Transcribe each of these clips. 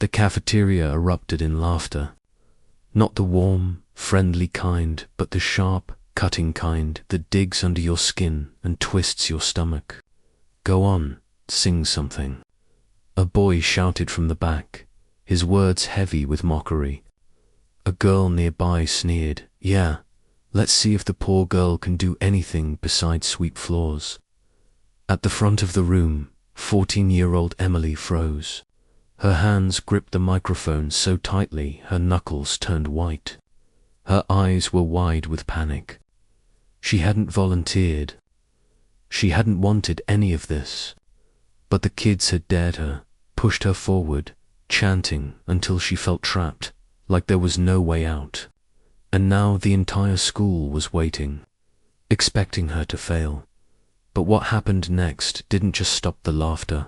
The cafeteria erupted in laughter. Not the warm, friendly kind, but the sharp, cutting kind that digs under your skin and twists your stomach. "Go on, sing something," a boy shouted from the back, his words heavy with mockery. A girl nearby sneered, "Yeah, let's see if the poor girl can do anything besides sweep floors." At the front of the room, 14-year-old Emily froze. Her hands gripped the microphone so tightly her knuckles turned white. Her eyes were wide with panic. She hadn't volunteered. She hadn't wanted any of this. But the kids had dared her, pushed her forward, chanting until she felt trapped, like there was no way out. And now the entire school was waiting, expecting her to fail. But what happened next didn't just stop the laughter.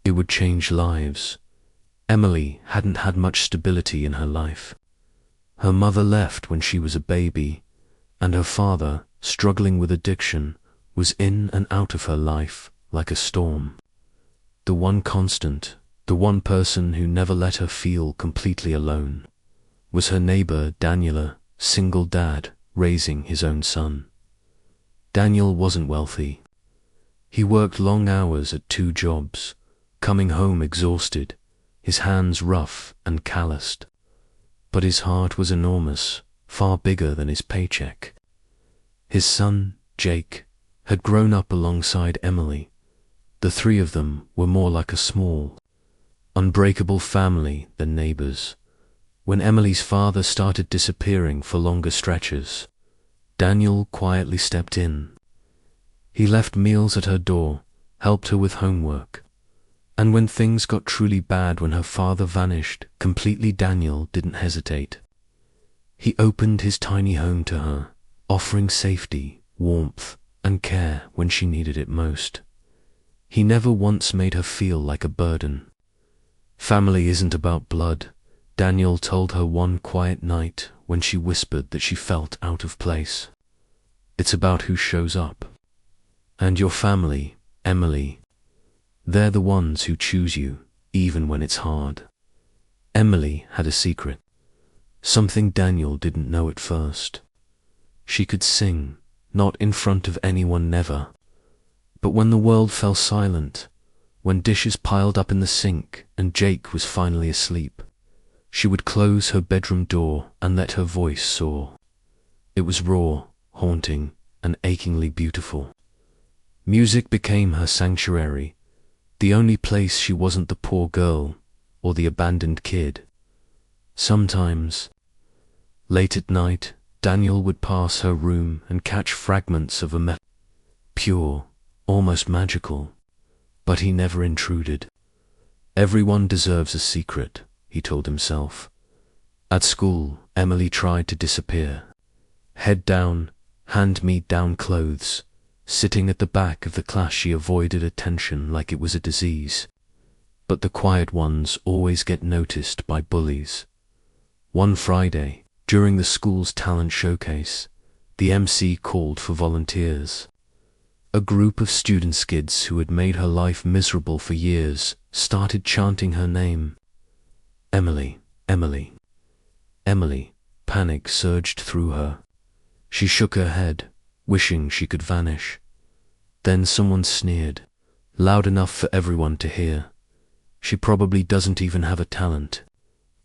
It would change lives. Emily hadn't had much stability in her life. Her mother left when she was a baby, and her father, struggling with addiction, was in and out of her life like a storm. The one constant, the one person who never let her feel completely alone, was her neighbor Daniela, single dad, raising his own son. Daniel wasn't wealthy. He worked long hours at 2 jobs, coming home exhausted, his hands rough and calloused. But his heart was enormous, far bigger than his paycheck. His son, Jake, had grown up alongside Emily. The 3 of them were more like a small, unbreakable family than neighbors. When Emily's father started disappearing for longer stretches, Daniel quietly stepped in. He left meals at her door, helped her with homework. And when things got truly bad, when her father vanished completely, Daniel didn't hesitate. He opened his tiny home to her, offering safety, warmth, and care when she needed it most. He never once made her feel like a burden. "Family isn't about blood," Daniel told her one quiet night when she whispered that she felt out of place. "It's about who shows up. And your family, Emily, they're the ones who choose you, even when it's hard." Emily had a secret, something Daniel didn't know at first. She could sing, not in front of anyone, never. But when the world fell silent, when dishes piled up in the sink and Jake was finally asleep, she would close her bedroom door and let her voice soar. It was raw, haunting, and achingly beautiful. Music became her sanctuary, the only place she wasn't the poor girl or the abandoned kid. Sometimes, late at night, Daniel would pass her room and catch fragments of a pure, almost magical, but he never intruded. Everyone deserves a secret, he told himself. At school, Emily tried to disappear. Head down, hand-me-down clothes. Sitting at the back of the class, she avoided attention like it was a disease. But the quiet ones always get noticed by bullies. One Friday, during the school's talent showcase, the MC called for volunteers. A group of student skids who had made her life miserable for years started chanting her name. "Emily, Emily, Emily." Panic surged through her. She shook her head, wishing she could vanish. Then someone sneered, loud enough for everyone to hear. "She probably doesn't even have a talent,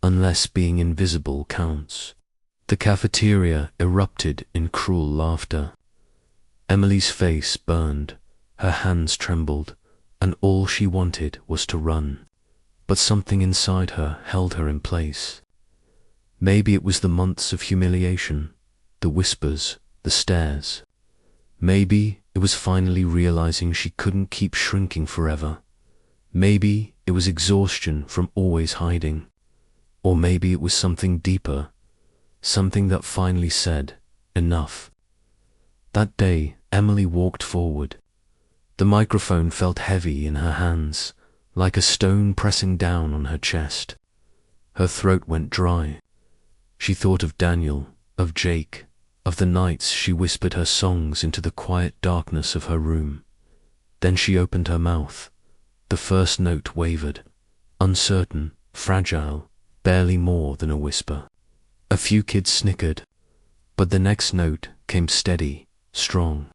unless being invisible counts." The cafeteria erupted in cruel laughter. Emily's face burned, her hands trembled, and all she wanted was to run. But something inside her held her in place. Maybe it was the months of humiliation, the whispers, the stares. Maybe it was finally realizing she couldn't keep shrinking forever. Maybe it was exhaustion from always hiding. Or maybe it was something deeper, something that finally said, "Enough." That day, Emily walked forward. The microphone felt heavy in her hands, like a stone pressing down on her chest. Her throat went dry. She thought of Daniel, of Jake, of the nights she whispered her songs into the quiet darkness of her room. Then she opened her mouth. The first note wavered, uncertain, fragile, barely more than a whisper. A few kids snickered, but the next note came steady, strong,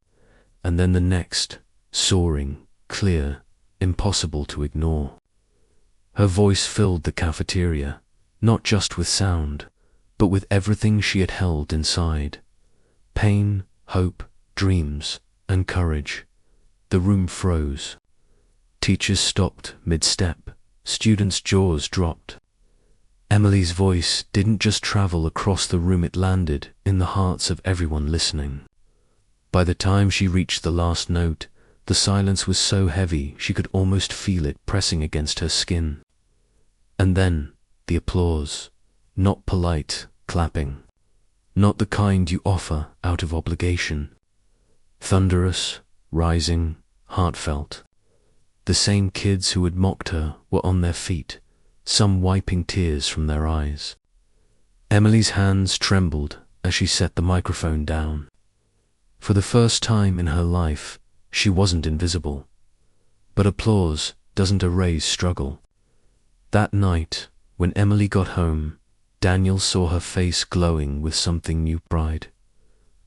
and then the next, soaring, clear, impossible to ignore. Her voice filled the cafeteria, not just with sound, but with everything she had held inside. Pain, hope, dreams, and courage. The room froze. Teachers stopped mid-step. Students' jaws dropped. Emily's voice didn't just travel across the room, it landed in the hearts of everyone listening. By the time she reached the last note, the silence was so heavy she could almost feel it pressing against her skin. And then, the applause. Not polite clapping. Not the kind you offer out of obligation. Thunderous, rising, heartfelt. The same kids who had mocked her were on their feet, some wiping tears from their eyes. Emily's hands trembled as she set the microphone down. For the first time in her life, she wasn't invisible. But applause doesn't erase struggle. That night, when Emily got home, Daniel saw her face glowing with something new: pride,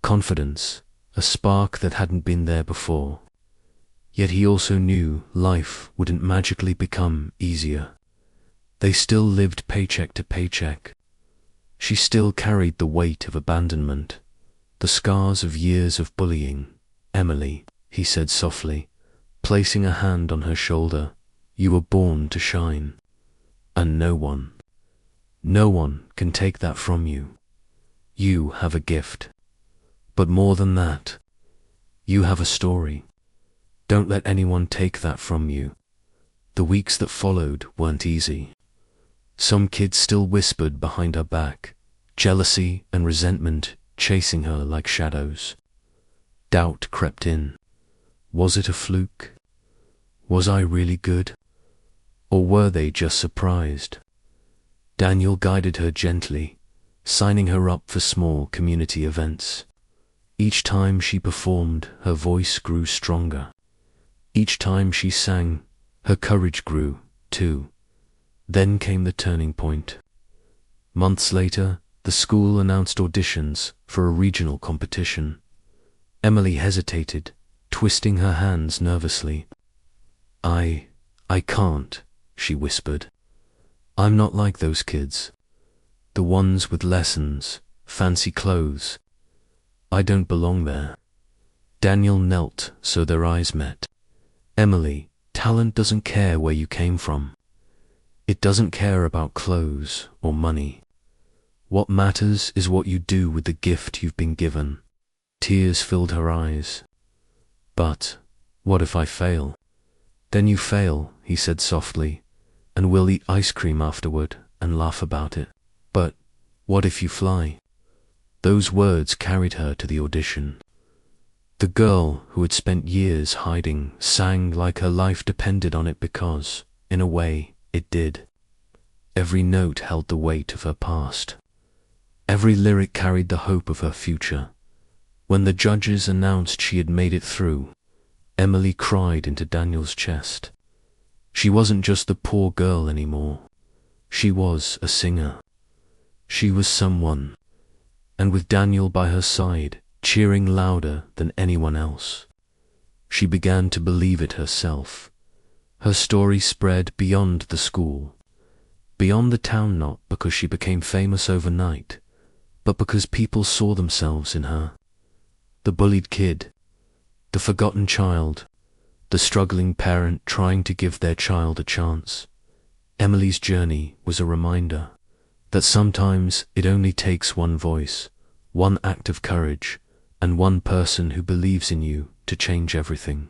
confidence, a spark that hadn't been there before. Yet he also knew life wouldn't magically become easier. They still lived paycheck to paycheck. She still carried the weight of abandonment, the scars of years of bullying. "Emily," he said softly, placing a hand on her shoulder, "you were born to shine. And no one can take that from you. You have a gift. But more than that, you have a story. Don't let anyone take that from you." The weeks that followed weren't easy. Some kids still whispered behind her back, jealousy and resentment chasing her like shadows. Doubt crept in. Was it a fluke? Was I really good? Or were they just surprised? Daniel guided her gently, signing her up for small community events. Each time she performed, her voice grew stronger. Each time she sang, her courage grew, too. Then came the turning point. Months later, the school announced auditions for a regional competition. Emily hesitated, twisting her hands nervously. I can't," she whispered. "I'm not like those kids. The ones with lessons, fancy clothes. I don't belong there." Daniel knelt so their eyes met. "Emily, talent doesn't care where you came from. It doesn't care about clothes or money. What matters is what you do with the gift you've been given." Tears filled her eyes. "But what if I fail?" "Then you fail," he said softly, "and we'll eat ice cream afterward and laugh about it." "But what if you fly?" Those words carried her to the audition. The girl who had spent years hiding sang like her life depended on it because, in a way, it did. Every note held the weight of her past. Every lyric carried the hope of her future. When the judges announced she had made it through, Emily cried into Daniel's chest. She wasn't just the poor girl anymore. She was a singer. She was someone. And with Daniel by her side, cheering louder than anyone else, she began to believe it herself. Her story spread beyond the school, beyond the town, not because she became famous overnight, but because people saw themselves in her. The bullied kid, the forgotten child, the struggling parent trying to give their child a chance. Emily's journey was a reminder that sometimes it only takes one voice, one act of courage, and one person who believes in you to change everything.